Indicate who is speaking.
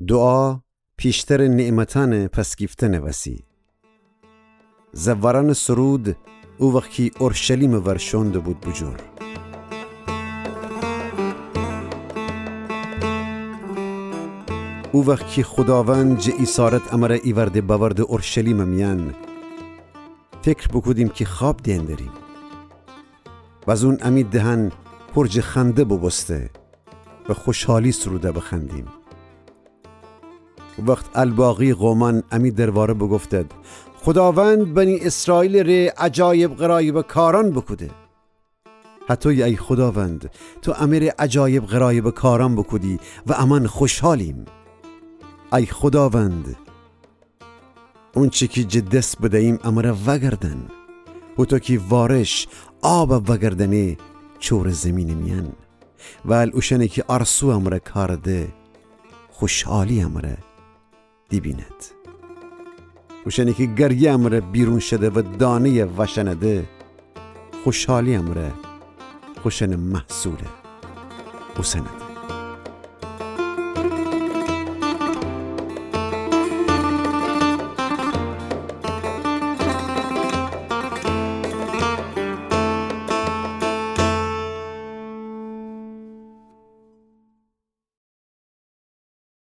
Speaker 1: دعا پیشتر نعمتان پس گیفتن وسی. زوران سرود او وقتی اورشلیم ورشونده بود بجور. او وقتی خداوند جه ایسارت امره ایورده باورده اورشلیم میان فکر بکودیم که خواب دین داریم و از اون امید دهن پرج خنده ببسته و خوشحالی سروده بخندیم. وقت الباقی قومان امید درواره بگفتد خداوند بنی اسرائیل ره عجایب غرایب کاران بکوده. حتی ای خداوند تو امر عجایب غرایب کاران بکودی و امان خوشحالیم. ای خداوند اون چی که جدست بدهیم امر وگردن و تو که وارش آب وگردنه چور زمین میان و اوشنه که ارسو امر کارده خوشحالی امر دی بیند. اوشنه که گریه امر بیرون شده و دانه وشنده خوشحالی امر خوشن محصوله و سند.